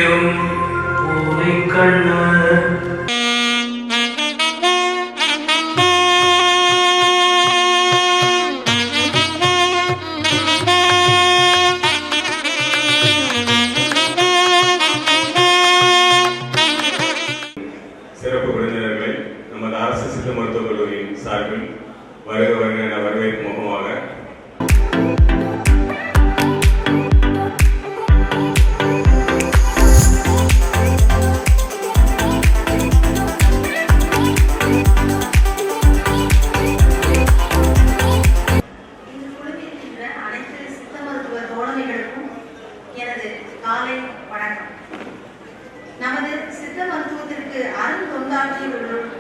சேரும் பூனை கண்ணு. சிறப்பு விருந்தினர்களை நமது அரசு சித்த மருத்துவக் கல்லூரியின் சார்பில் வருக வருக என வரவேற்பு முகமாக நமது சித்த மருத்துவத்திற்கு அருந்தொண்டாற்றியுள்ளும்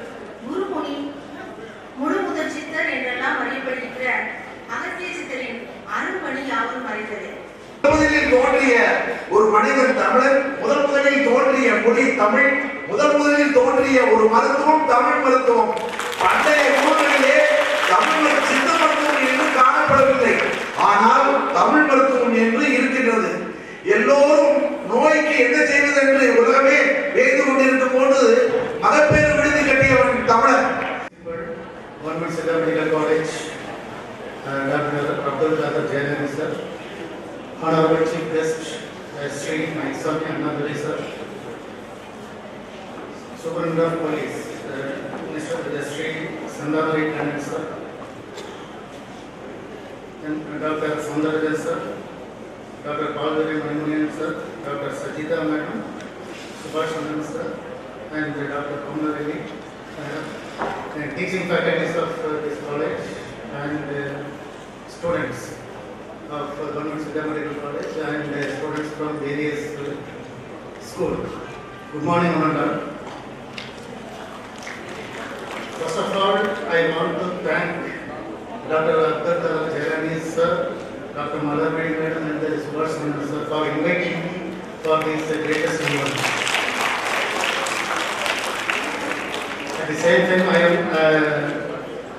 குருமுனி முழு முதற் சித்தர் என்றெல்லாம் அறியப்படுகின்ற அகத்திய சித்தரின் அருண்மணி யாவும் அறிந்தது. முதலில் தோன்றிய ஒரு மனிதன் தமிழன், முதலில் தோன்றிய மொழி தமிழ், முதலில் தோன்றிய ஒரு மருத்துவம் தமிழ் மருத்துவம். பண்டைய நூல்களிலே தமிழ் சித்த மருத்துவம் என்று காணப்படவில்லை, ஆனால் தமிழ் மருத்துவம் என்று இருக்கின்றது. எல்லோரும் நோய்க்கு என்ன செய்வது என்று உலகமே வேந்து கொண்டிருக்கும் போது மகப்பேறு விடுதி கட்டியவன் தமிழன். Government Siddha Medical College, Dr. Abdul Qadir Jainani sir, Honorable Chief Guest, Sri Mahiswami Annaduri sir, Superintendent of Police, Mr. Sri Sandhamari Kannan sir, and Dr. Soundarajan sir, Dr. Palvari Manimunian sir, Dr. Sajita madam, Subhash Anand sir, and Dr. Kamala Devi, and teaching faculties of this college and students of Government Siddha Medical College and students from various schools. Good morning, Honorable. First of all, I want to thank Dr. Abdul Qadir Jainani sir, Dr. Malharmani madam and Subhash Anand sir for inviting me for this greatest event. At the same time, I am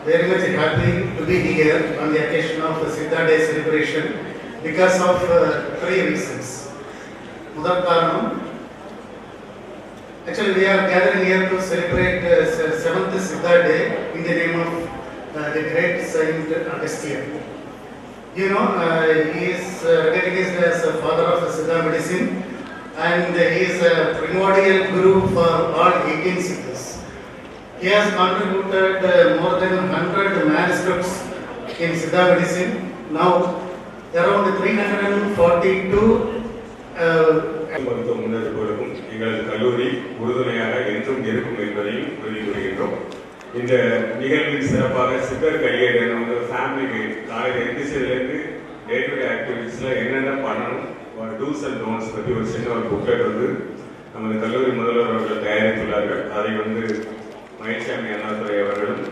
very much happy to be here on the occasion of the Siddha Day celebration because of 3 reasons. Mudal Karanam, actually we are gathering here to celebrate 7th Siddha Day in the name of the great Saint Agastya. You know, he is recognized as a father of Siddha medicine and he is a primordial guru for all 18 siddhas. He has contributed more than 100 manuscripts in Siddha medicine. Now, around 342 மருத்துவ முன்னெடுப்புகளுக்கும் எங்களது கல்லூரி உறுதுணையாக என்றும் இருக்கும் என்பதையும் உறுதி கூறுகின்றோம். இந்த நிகழ்வில் சிறப்பாக சித்தர் கையேடு வந்து ஃபேமிலிக்கு காலையில் எழுந்திரிச்சதுலேருந்து டே டு டே ஆக்டிவிட்டீஸில் என்னென்ன பண்ணணும், டூஸ் அண்ட் டோன்ஸ் பற்றி ஒரு சின்ன ஒரு புக்லெட் வந்து நமது கல்லூரி முதல்வர் அவர்கள் தயாரித்துள்ளார்கள். அதை வந்து மயில்சாமி அண்ணாதுரை அவர்களும்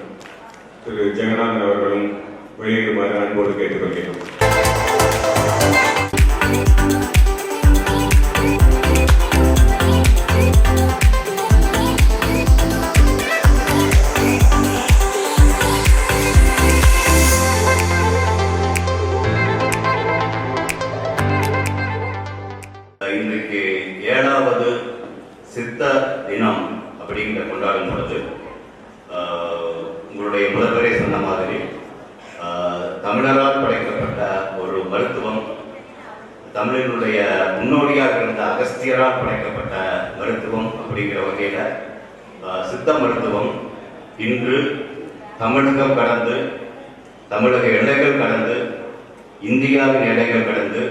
திரு ஜெகநாதன் அவர்களும் வெளியிடுமாறு அன்போடு கேட்டுக்கொள்கிறோம். இன்றைக்கு 7வது சித்த தினம் அப்படிங்கிற கொண்டாடும் பொழுது உங்களுடைய முதல்வரே சொன்ன மாதிரி தமிழரால் படைக்கப்பட்ட ஒரு மருத்துவம், தமிழினுடைய முன்னோடியாக இருந்த அகஸ்தியரால் படைக்கப்பட்ட மருத்துவம் அப்படிங்கிற வகையில் சித்த மருத்துவம் இன்று தமிழகம் கடந்து, தமிழக எல்லைகள் கடந்து, இந்தியாவின் எல்லைகள் கடந்து,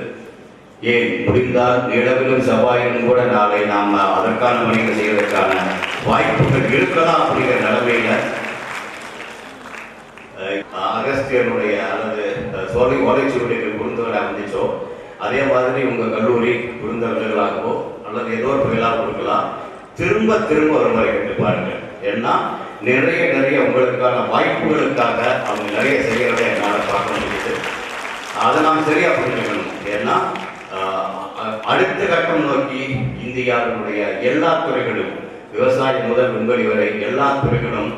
ஏன் முடிந்தால் நிலவிலும் செவ்வாயிலும் கூட நாளை நாம் அதற்கான பணிகள் செய்வதற்கான வாய்ப்புகள் இருக்கலாம் அப்படிங்கிற நிலைமையில அகஸ்தியருடைய அல்லது ஓலைச்சுவடிகள் குறுந்தவர்களாக அமைந்துச்சோ அதே மாதிரி உங்கள் கல்லூரி குறுந்தவர்களாகவோ அல்லது ஏதோ ஒரு தொழிலாக கொடுக்கலாம். திரும்ப திரும்ப ஒரு முறை கேட்டு பாருங்கள். ஏன்னா நிறைய உங்களுக்கான வாய்ப்புகளுக்காக அவங்க நிறைய செய்கிறத என்னால் பார்க்க முடியுது. அதை நாம் சரியாக புரிஞ்சுக்கணும். ஏன்னா அடுத்த கட்டம் நோக்கி இந்தியாவினுடைய எல்லா துறைகளும், விவசாயம் முதல் விண்வெளி வரை எல்லா துறைகளும்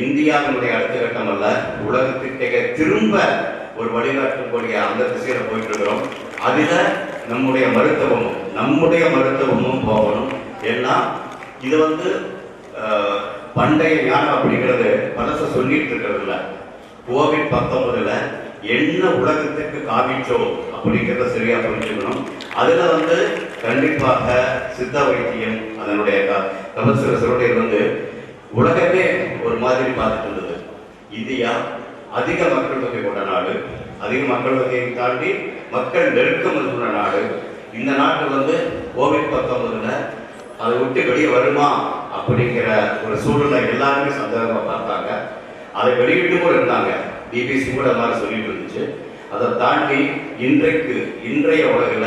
இந்தியாவினுடைய அடுத்த கட்டம் அல்ல, உலகத்திற்கு திரும்ப ஒரு வழிகாட்டக்கூடிய அந்த திசையில போயிட்டு இருக்கிறோம். அதில் நம்முடைய மருத்துவமும் போகணும். இது வந்து பண்டைய ஞானம் அப்படிங்கிறது பலச சொல்லிட்டு இருக்கிறது இல்லை. கோவிட்-19 என்ன உலகத்துக்கு காமிச்சோ அப்படிங்கிறத சரியா புரிஞ்சுக்கணும். அதுல வந்து கண்டிப்பாக சித்த வைத்தியம் அதனுடைய கபசுரசருடைய வந்து உலகமே ஒரு மாதிரி பார்த்துட்டு இருந்தது. இந்தியா அதிக மக்கள் தொகை கொண்ட நாடு, அதிக மக்கள் தொகையை தாண்டி மக்கள் நெருக்கம் இருக்கிற நாடு. இந்த நாட்டில் வந்து கோவிட்-19 அதை விட்டு வெளியே வருமா அப்படிங்கிற ஒரு சூழ்நிலை எல்லாருமே சந்தேகமாக பார்த்தாங்க. அதை வெளியிட்டு கூட இருந்தாங்க, பிபிசி கூட மாதிரி சொல்லிட்டு இருந்துச்சு. அதை தாண்டி இன்றைய உலகில்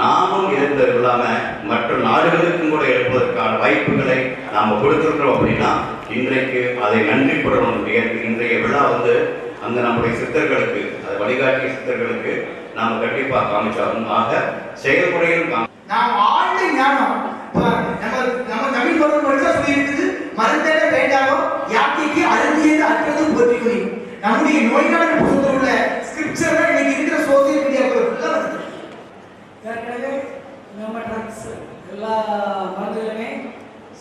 நாமும் இருந்தது இல்லாமல் மற்ற நாடுகளுக்கும் கூட இருப்பதற்கான வாய்ப்புகளை நாம் கொடுத்துருக்கிறோம். அப்படின்னா இன்றைக்கு அதை நன்றிப்படணும். இன்றைய விழா வந்து அந்த நம்முடைய சித்தர்களுக்கு, அதை வழிகாட்டிய சித்தர்களுக்கு நாம் கண்டிப்பாக காமிச்சாலும் ஆக செயல்முறையில் நாம் ஆழ்ந்த ஞானம் நம்ம தமிழ் பருவம் சொல்லி இருக்குது. மருந்தேட வேண்டாமோ யாக்கைக்கு அருந்தியது அற்றது போற்றிக்கொள்ளி. நம்முடைய நோய்கான புத்தகத்தில் உள்ள ஸ்கிரிப்சர் இன்னைக்கு இருக்கிற சோசியல் மீடியாக்குள்ள வருது. ஏற்கனவே நம்ம ட்ரக்ஸ் எல்லா மருந்துகளுமே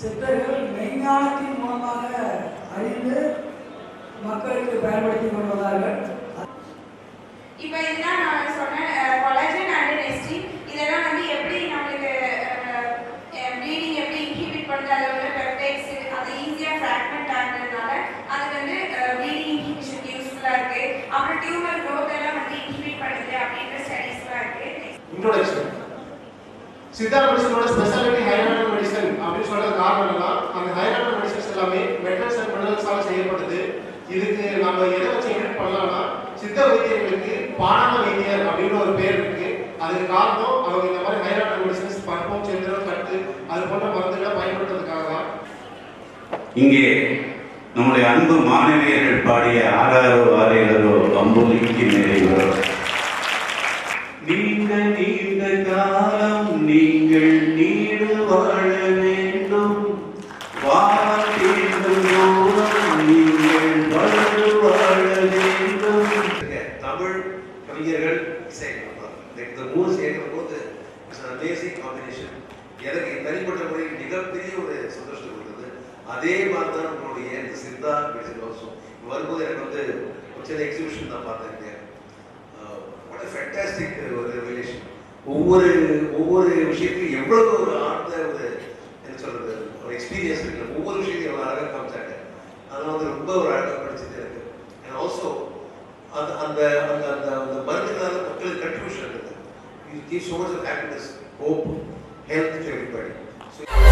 சித்தர்கள் மெய்ஞானத்தின் மூலமாக அறிந்து மக்களுக்கு பயன்படுத்தி கொண்டு வந்தார்கள். இப்போ இதெல்லாம் நான் சொன்னேன், கொலாஜன் அண்ட் நெஸ்டின் இதெல்லாம் வந்து எப்படி நம்மளுக்கு ப்ளீடிங் எப்படி இன்ஹிபிட் பண்ணுறது, அதில் உள்ள பெப்டைட்ஸ் அது ஈஸியாக ஃப்ராக்மெண்ட் ஆகிறதுனால அது வந்து ப்ளீடிங் இன்ஹிபிஷன் யூஸ்ஃபுல்லாக இருக்குது. அப்புறம் டியூமர் க்ரோத் எல்லாம் வந்து இன்ஹிபிட் பண்ணுது அப்படின்ற ஸ்டடீஸ்லாம் இருக்குது. இன்ட்ரோடக்ஷன். சித்தா மெடிசனோட ஸ்பெஷாலிட்டி ஹைரானல் மெடிசன் அப்படின்னு சொல்றது காரணம் என்னன்னா, அந்த ஹைரானல் மெடிசன்ஸ் எல்லாமே மெட்டல்ஸ் அண்ட் மினரல்ஸால செய்யப்படுது. இதுக்கு நம்ம எதை வச்சு எடிட் பண்ணலாம்னா, சித்த வைத்தியர்களுக்கு பாணான வைத்தியர் அப்படின்னு ஒரு பேர் இருக்கு. அதுக்கு காரணம் அவங்க இந்த மாதிரி ஹைரானல் மெடிசன்ஸ் பற்பம், செந்திரம், கட்டு அது போன்ற மருந்துகளை பயன்படுத்துறதுக்காக தான். இங்கே நம்முடைய அன்பு மாணவியர்கள் பாடிய ஆறாரோ ஆறையிலோ அம்புலிக்கு நிறைவு. நீண்ட காலம் நீங்கள் நீடு வாழ வேண்டும், வாழ நீங்கள் வாழ்ந்து வாழ வேண்டும். தமிழ் கவிஞர்கள் இசை இந்த மூணு சேர்க்கிற போது அமேசிங் காம்பினேஷன். எனக்கு தனிப்பட்ட முறையில் மிகப்பெரிய ஒரு சந்தோஷத்தை கொடுத்தது. அதே மாதிரி தான் உங்களுடைய இந்த சித்தா மெடிசன் ஹவுஸும் வரும்போது எனக்கு வந்து ஒரு சின்ன எக்ஸிபிஷன் தான் பார்த்துருக்கேன். ஃபேண்டாஸ்டிக் ஒரு ரெவல்யூஷன். ஒவ்வொரு விஷயத்தையும் எவ்வளவு ஒரு ஆழ்ந்த ஒரு என்ன சொல்றது ஒரு எக்ஸ்பீரியன்ஸ் இருக்கு. ஒவ்வொரு விஷயத்தையும் எவ்வளோ அழகாக காமிச்சாங்க. அதெல்லாம் வந்து ரொம்ப ஒரு அழகாக படிச்சது எனக்கு. அண்ட் ஆல்சோ அந்த அந்த அந்த அந்த மருந்துகளால் மக்களுக்கு கன்ட்ரிபியூஷன் இருக்குது. It gives so much of happiness, hope, health to everybody. So